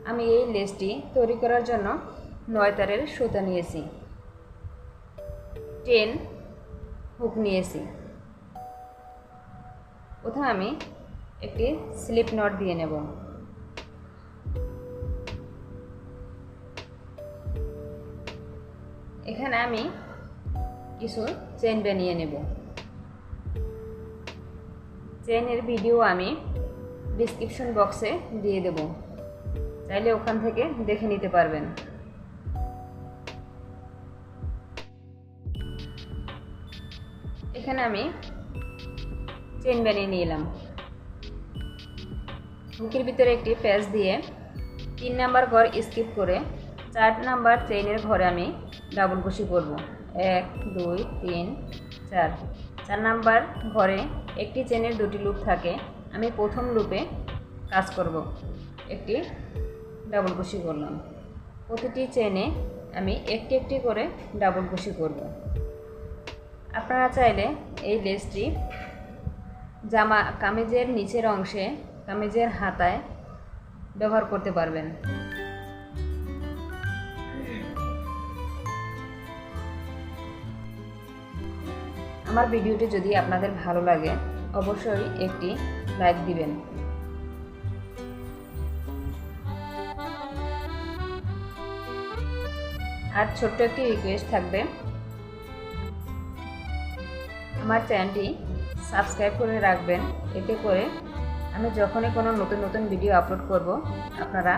আমি এই লেসটি তৈরি করার জন্য 9 তারের সুতা নিয়েছি, 10 হুক নিয়েছি। প্রথমে আমি একটি স্লিপ নট দিয়ে নেব। এখানে আমি কিছু চেইন বানিয়ে নেব। চেইনের ভিডিও আমি ডিসক্রিপশন বক্সে দিয়ে দেব, চাইলে ওখান থেকে দেখে নিতে পারবেন। এখানে আমি চেইন বানিয়ে নিলাম। হুকের ভিতরে একটি প্যাচ দিয়ে 3 নাম্বার ঘর স্কিপ করে 4 নাম্বার চেইনের ঘরে আমি ডাবল কুশি করব। 1 2 3 4। 4 নাম্বার ঘরে একটি চেইনের 2টি লুপ থাকে। আমি প্রথম লুপে কাজ করব, একটি ডাবল কুশি করলাম। প্রতিটি চেইনে আমি একটি একটি করে ডাবল কুশি করব। আপনারা চাইলে এই লেসটি জামা কামিজের নিচের অংশে, কামিজের হাতায় ব্যবহার করতে পারবেন। আমার ভিডিওটি যদি আপনাদের ভালো লাগে অবশ্যই একটি লাইক দিবেন। আর ছোট্ট একটি রিকোয়েস্ট থাকবে, আমার চ্যানেলটি সাবস্ক্রাইব করে রাখবেন। এতে করে আমি যখনই কোনো নতুন নতুন ভিডিও আপলোড করব আপনারা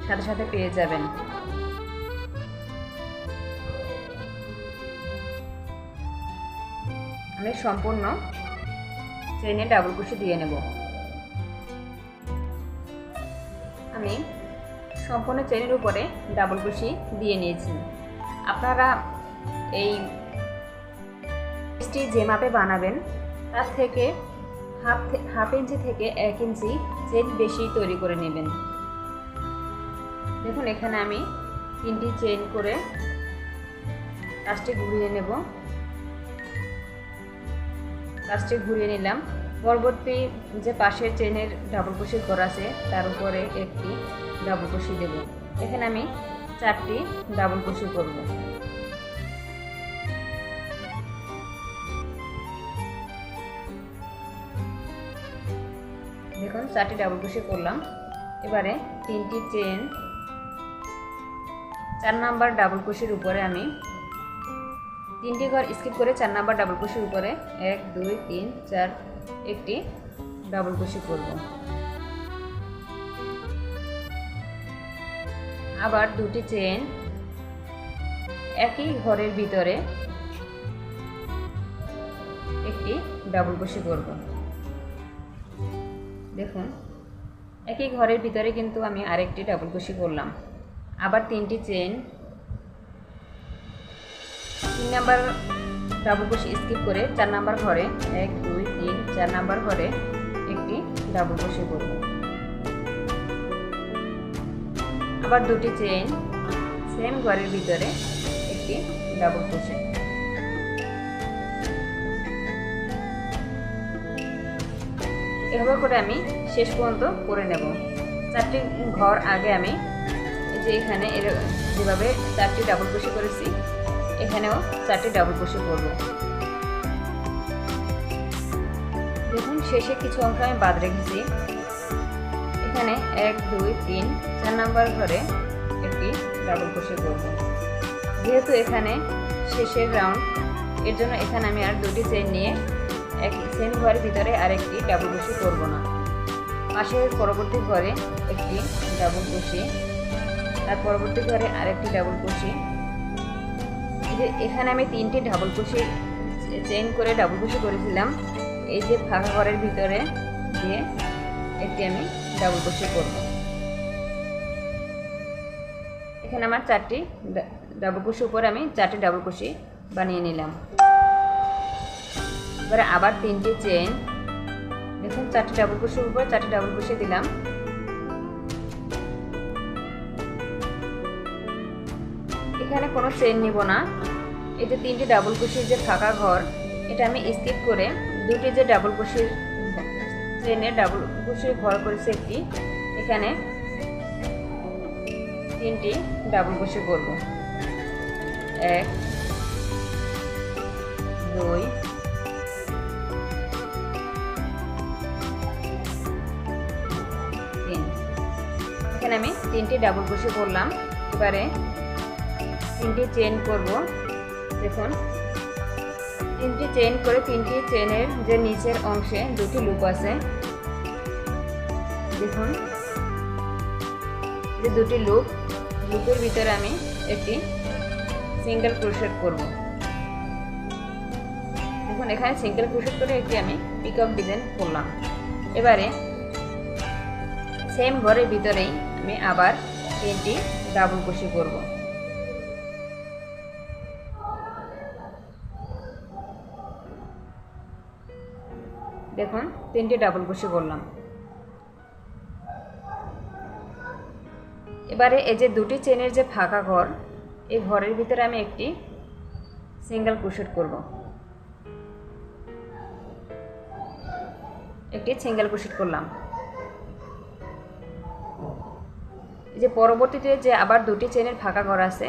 সাথে সাথে পেয়ে যাবেন। আমি সম্পূর্ণ চেইনে ডাবল কুশি দিয়ে নেব। আমি সম্পূর্ণ চেইনের উপরে ডাবল কুশি দিয়ে নিয়েছি। আপনারা এই লেসটি যে মাপে বানাবেন তার থেকে হাফ ইঞ্চি থেকে 1 ইঞ্চি চেইন বেশি তৈরি করে নেবেন। দেখুন এখানে আমি 3টি চেইন করে কাজটি ঘুরিয়ে নেব। কাজটি ঘুরিয়ে নিলাম। পরবর্তী যে পাশের চেইনের ডাবল কুশি করা আছে তার উপরে একটি ডাবল কুশি দেব। এখানে আমি 4টি ডাবল কুশি করব। দেখুন 4টি ডাবল কুশি করলাম। এবারে 3টি চেইন 4 নাম্বার ডাবল কুশির উপরে আমি 3টি ঘর স্কিপ করে 4 নাম্বার ডাবল কুশির উপরে 1 2 3 4 একটি ডাবল কুশি করব। আবার 2টি চেইন একই ঘরের ভিতরে একটি ডাবল কুশি করব। দেখুন একই ঘরের ভিতরে কিন্তু আমি আরেকটি ডাবল কুশি করলাম। আবার 3টি চেইন 3 নাম্বার ডাবল কুশি স্কিপ করে 4 নাম্বার ঘরে 1 2 3 4 নাম্বার ঘরে একটি ডাবল কুশি করব। আবার 2টি চেইন সেম ঘরের ভিতরে একটি ডাবল কুশি। এভাবে করে আমি শেষ পর্যন্ত করে নেব। 4টি ঘর আগে আমি যে এখানে যেভাবে 4টি ডাবল কুশি করেছি এখানেও 4টি ডাবল কুশি করব। দেখুন শেষে কিছু অংশ আমি বাদ রেখেছি। এখানে 1 2 3 4 নাম্বার ঘরে একটি ডাবল কুশি করব। যেহেতু এখানে শেষের রাউন্ড, এর জন্য এখানে আমি আর 2টি চেইন নিয়ে সেম ঘরের ভিতরে আরেকটি ডাবল কুশি করব না। পাশের পরবর্তী ঘরে একটি ডাবল কুশি, তার পরবর্তী ঘরে আরেকটি ডাবল কুশি। যে এখানে আমি 3টি ডাবল কুশি চেইন করে ডাবল কুশি করেছিলাম, এই যে ফাঁকা ঘরের ভিতরে দিয়ে একটি আমি ডাবল কুশি করব। এখানে আমার 4টি ডাবল কুশি উপরে আমি 4টি ডাবল কুশি বানিয়ে নিলাম। এবারে আবার 3টি চেইন, দেখুন 4টি ডাবল কুশির উপর 4টি ডাবল কুশি দিলাম। এখানে কোনো চেইন নিব না। এই যে 3টি ডাবল কুশির যে ফাঁকা ঘর, এটা আমি স্কিপ করে 2টি যে ডাবল কুশির চেইনের ডাবল কুশির ঘর করেছি একটি, এখানে তিনটি ডাবল ক্রোশে করব। 1 2 3। এখানে আমি তিনটি ডাবল ক্রোশে করলাম। এবারে তিনটি চেইন করব। দেখুন, তিনটি চেইন করে তিনটি চেইনের যে নিচের অংশে দুটি লুপ আছে, দেখুন যে দুটি লুপের ভিতরে আমি একটি সিঙ্গেল ক্রোশেট করব। দেখুন এখানে সিঙ্গেল ক্রোশেট করে একটি আমি পিকক ডিজাইন করলাম। এবারে সেম ঘরের ভিতরেই আমি আবার তিনটি ডাবল ক্রোশে করব। দেখুন তিনটি ডাবল ক্রোশে করলাম। এবারে এই যে দুটি চেনের যে ফাঁকা ঘর, এই ঘরের ভিতরে আমি একটি সিঙ্গেল ক্রোশেট করব। একটি সিঙ্গেল ক্রোশেট করলাম। এই যে পরবর্তীতে যে আবার দুটি চেনের ফাঁকা ঘর আছে,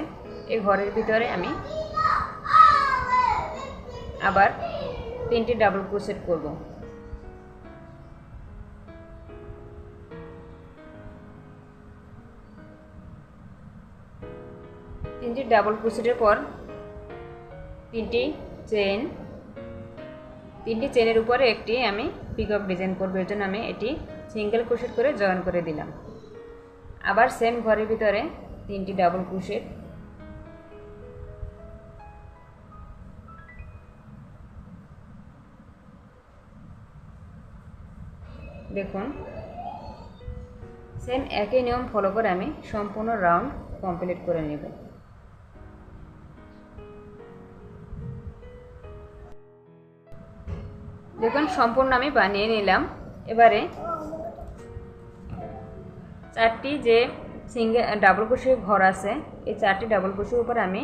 এই ঘরের ভিতরে আমি আবার তিনটি ডাবল ক্রোশেট করব। তিনটি ডাবল ক্রোশেটের পর তিনটি চেনের উপরে একটি আমি পিকক ডিজাইন করব। এর জন্য আমি এটি সিঙ্গেল ক্রোশেট করে জয়েন করে দিলাম। আবার সেম ঘরের ভিতরে তিনটি ডাবল ক্রোশেট। দেখুন সেম একই নিয়ম ফলো করে আমি সম্পূর্ণ রাউন্ড কমপ্লিট করে নেব। দেখুন সম্পূর্ণ আমি বানিয়ে নিলাম। এবারে চারটি যে ডাবল ক্রোশের ঘর আছে, এই চারটি ডাবল ক্রোশের উপর আমি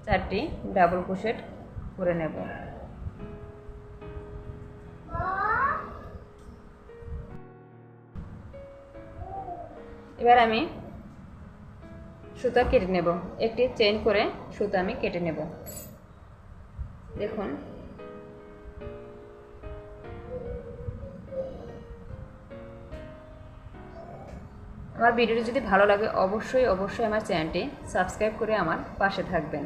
চারটি ডাবল ক্রোশেট করে নেব। এবার আমি সুতা কেটে নেব। একটি চেইন করে সুতা আমি কেটে নেব। দেখুন আমার ভিডিওটি যদি ভালো লাগে অবশ্যই আমার চ্যানেলটি সাবস্ক্রাইব করে আমার পাশে থাকবেন।